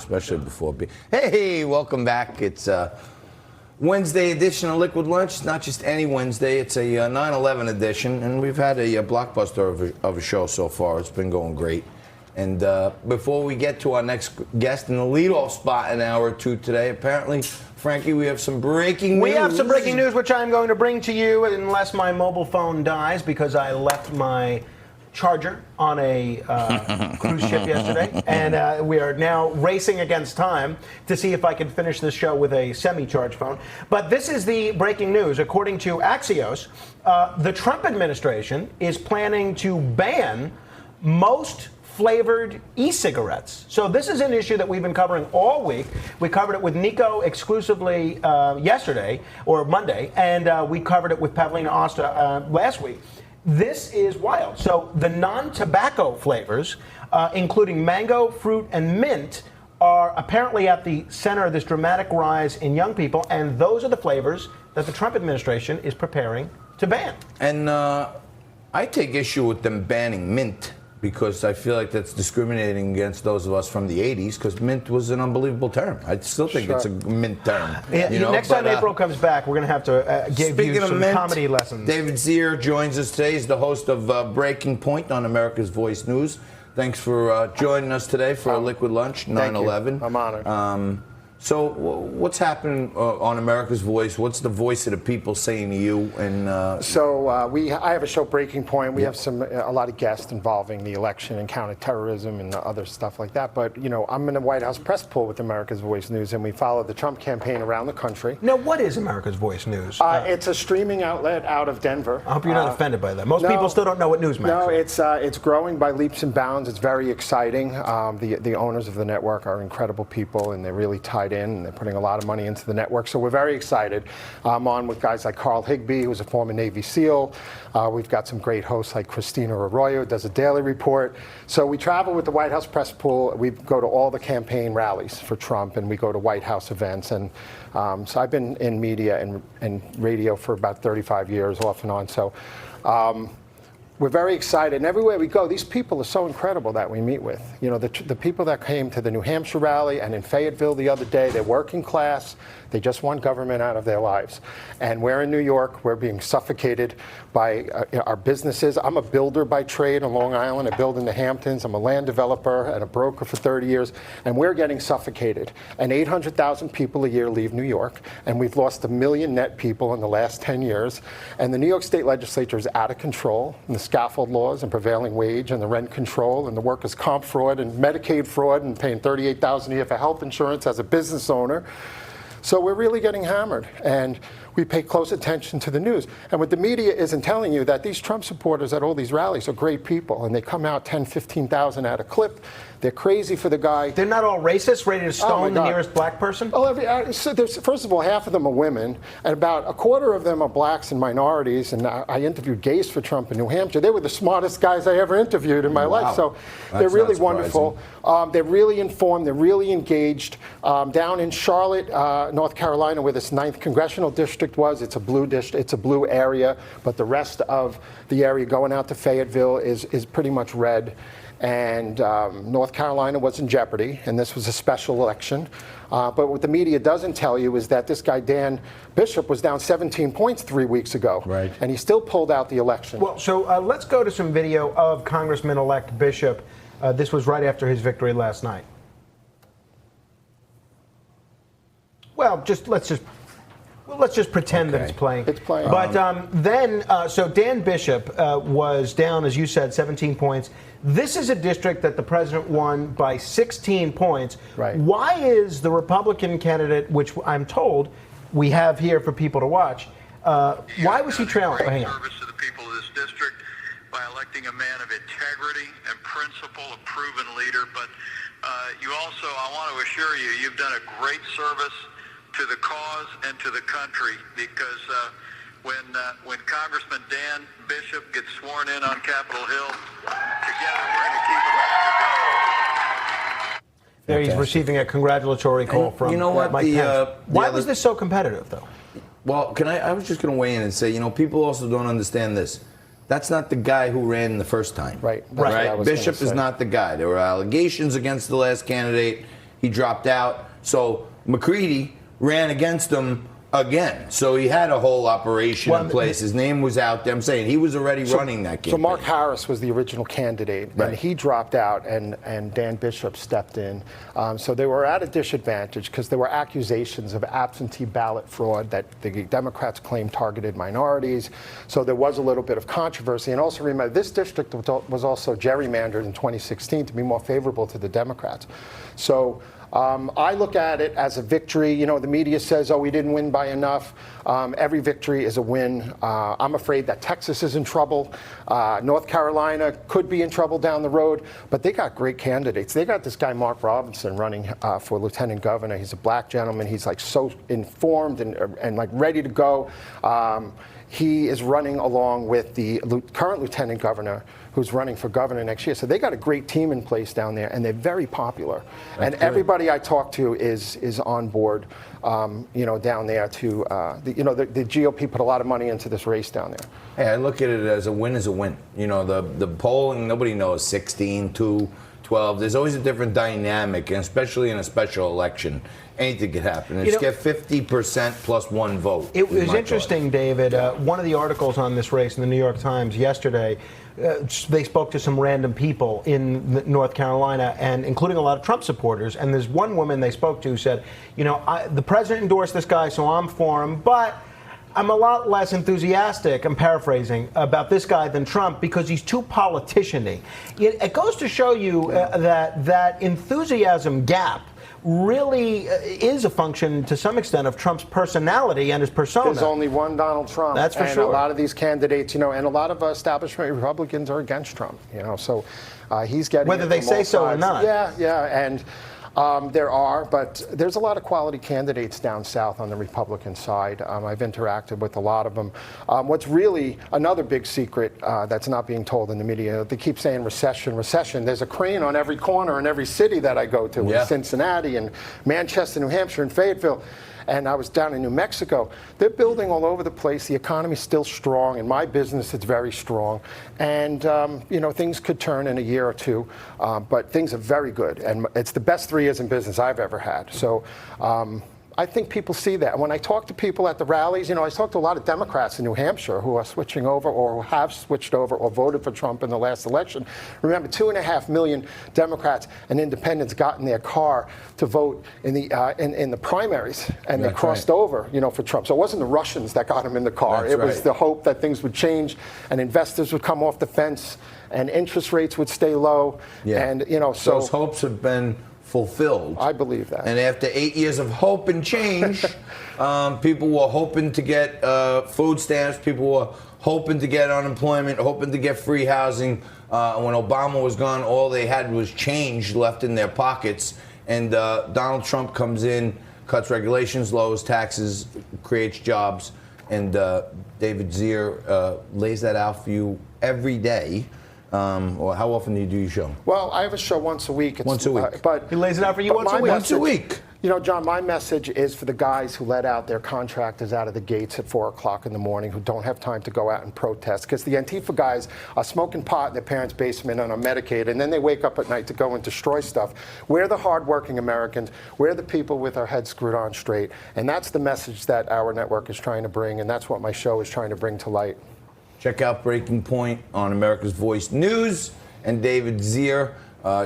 especially before beer. Hey, welcome back. It's Wednesday edition of Liquid Lunch. It's not just any Wednesday. It's a 9/11 edition, and we've had a blockbuster of a show so far. It's been going great. And before we get to our next guest in the leadoff spot in hour 2 today, apparently, Frankie, we have some breaking news. We have some breaking news, which I'm going to bring to you unless my mobile phone dies, because I left my charger on a cruise ship yesterday, and we are now racing against time to see if I can finish this show with a semi-charged phone. But this is the breaking news. According to Axios, the Trump administration is planning to ban most flavored e-cigarettes. So this is an issue that we've been covering all week. We covered it with Nico exclusively yesterday, or Monday, and we covered it with Pavlina Osta last week. This is wild. So the non-tobacco flavors, including mango, fruit, and mint, are apparently at the center of this dramatic rise in young people, and those are the flavors that the Trump administration is preparing to ban. And I take issue with them banning mint, because I feel like that's discriminating against those of us from the 80s, because mint was an unbelievable term. I still think it's a mint term. Next time April comes back, we're going to have to give you some comedy lessons. David Zere joins us today. He's the host of Breaking Point on America's Voice News. Thanks for joining us today for a Liquid Lunch, 9/11. I'm honored. So what's happening on America's Voice? What's the voice of the people saying to you? And I have a show, Breaking Point. We have a lot of guests involving the election and counterterrorism and other stuff like that. But I'm in the White House press pool with America's Voice News, and we follow the Trump campaign around the country. Now, what is America's Voice News? It's a streaming outlet out of Denver. I hope you're not offended by that. Most people still don't know what Newsmax is. No, it's growing by leaps and bounds. It's very exciting. The owners of the network are incredible people, and they're really tied in, and they're putting a lot of money into the network. So we're very excited. I'm on with guys like Carl Higbee, who's a former Navy SEAL. We've got some great hosts like Christina Arroyo, who does a daily report. So we travel with the White House press pool. We go to all the campaign rallies for Trump, and we go to White House events. And so I've been in media and radio for about 35 years, off and on. So we're very excited, and everywhere we go, these people are so incredible that we meet with. The people that came to the New Hampshire rally and in Fayetteville the other day, they're working class. They just want government out of their lives. And we're in New York. We're being suffocated by our businesses. I'm a builder by trade on Long Island. I build in the Hamptons. I'm a land developer and a broker for 30 years. And we're getting suffocated. And 800,000 people a year leave New York. And we've lost 1 million net people in the last 10 years. And the New York State Legislature is out of control. And the scaffold laws and prevailing wage and the rent control and the workers' comp fraud and Medicaid fraud and paying $38,000 a year for health insurance as a business owner. So we're really getting hammered, and we pay close attention to the news. And what the media isn't telling you, that these Trump supporters at all these rallies are great people, and they come out 10, 15,000 at a clip. They're crazy for the guy. They're not all racist, ready to stone the nearest black person? So first of all, half of them are women, and about a quarter of them are blacks and minorities. And I interviewed gays for Trump in New Hampshire. They were the smartest guys I ever interviewed in my life. So they're really wonderful. They're really informed. They're really engaged. Down in Charlotte, North Carolina, where this 9th congressional district was, it's a blue district. It's a blue area, but the rest of the area going out to Fayetteville is pretty much red. And North Carolina was in jeopardy, and this was a special election. But what the media doesn't tell you is that this guy, Dan Bishop, was down 17 points 3 weeks ago. Right. And he still pulled out the election. Well, so let's go to some video of Congressman-elect Bishop. This was right after his victory last night. Well, let's just pretend that it's playing. It's playing. But so Dan Bishop was down, as you said, 17 points. This is a district that the president won by 16 points. Right. Why is the Republican candidate, which I'm told we have here for people to watch, why was he trailing? Great service to the people of this district by electing a man of integrity and principle, a proven leader. But you also, I want to assure you, you've done a great service to the cause and to the country, because when Congressman Dan Bishop gets sworn in on Capitol Hill, together we're going to keep America going. There he's receiving a congratulatory call from Mike Pence. Why was this so competitive, though? Well, I was just going to weigh in and say, people also don't understand this. That's not the guy who ran the first time. Right. Bishop is not the guy. There were allegations against the last candidate. He dropped out. So McCready ran against him again. So he had a whole operation in place. His name was out there. I'm saying he was already running that campaign. So Mark Harris was the original candidate, Right. and he dropped out, and Dan Bishop stepped in. So they were at a disadvantage because there were accusations of absentee ballot fraud that the Democrats claimed targeted minorities. So there was a little bit of controversy. And also remember, this district was also gerrymandered in 2016 to be more favorable to the Democrats. So I look at it as a victory. You know, the media says, oh, we didn't win by enough. Every victory is a win. I'm afraid that Texas is in trouble. North Carolina could be in trouble down the road, but they got great candidates. They got this guy, Mark Robinson, running for lieutenant governor. He's a black gentleman. He's like so informed and like ready to go. He is running along with the current lieutenant governor, who's running for governor next year. So they got a great team in place down there, and they're very popular. And everybody I talk to is on board, you know, down there to, the GOP put a lot of money into this race down there. Hey, I look at it as a win is a win. You know, the polling, nobody knows, 16, 2, 12. There's always a different dynamic, and especially in a special election. Anything could happen. Just get 50% plus one vote. It was interesting, David. One of the articles on this race in the New York Times yesterday, they spoke to some random people in North Carolina, and including a lot of Trump supporters. And there's one woman they spoke to who said, you know, the president endorsed this guy, so I'm for him, but I'm a lot less enthusiastic, I'm paraphrasing, about this guy than Trump because he's too politician-y. It goes to show you that enthusiasm gap really is a function, to some extent, of Trump's personality and his persona. There's only one Donald Trump. That's for sure. And a lot of these candidates, you know, and a lot of establishment Republicans are against Trump, you know, so he's getting whether they say so or not. Yeah, and there are, but there's a lot of quality candidates down south on the Republican side. I've interacted with a lot of them. What's really another big secret that's not being told in the media, they keep saying recession, recession. There's a crane on every corner in every city that I go to, in Cincinnati and Manchester, New Hampshire, and Fayetteville. And I was down in New Mexico. They're building all over the place. The economy's still strong. In my business, it's very strong. And, you know, things could turn in a year or two, but things are very good. And it's the best 3 years in business I've ever had. So I think people see that. When I talk to people at the rallies, you know, I talk to a lot of Democrats in New Hampshire who are switching over or who have switched over or voted for Trump in the last election. Remember, 2.5 million Democrats and independents got in their car to vote in the primaries, and they crossed over, you know, for Trump. So it wasn't the Russians that got him in the car. It was the hope that things would change and investors would come off the fence and interest rates would stay low. And, you know, so those hopes have been fulfilled. I believe that. And after 8 years of hope and change, people were hoping to get food stamps. People were hoping to get unemployment, hoping to get free housing. When Obama was gone, all they had was change left in their pockets. And Donald Trump comes in, cuts regulations, lowers taxes, creates jobs. And David Zere lays that out for you every day. Or how often do you do your show? Well, I have a show once a week. It's, once a week. But he lays it out for you once a week. Once a week. You know, John, my message is for the guys who let out their contractors out of the gates at 4 o'clock in the morning, who don't have time to go out and protest. Because the Antifa guys are smoking pot in their parents' basement and are medicated, and then they wake up at night to go and destroy stuff. We're the hardworking Americans. We're the people with our heads screwed on straight. And that's the message that our network is trying to bring, and that's what my show is trying to bring to light. Check out Breaking Point on America's Voice News and David Zere.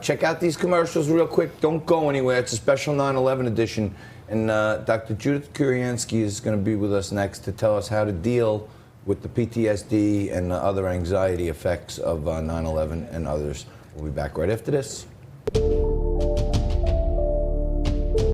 Check out these commercials real quick. Don't go anywhere. It's a special 9/11 edition. And Dr. Judith Kuryansky is going to be with us next to tell us how to deal with the PTSD and the other anxiety effects of 9/11 and others. We'll be back right after this.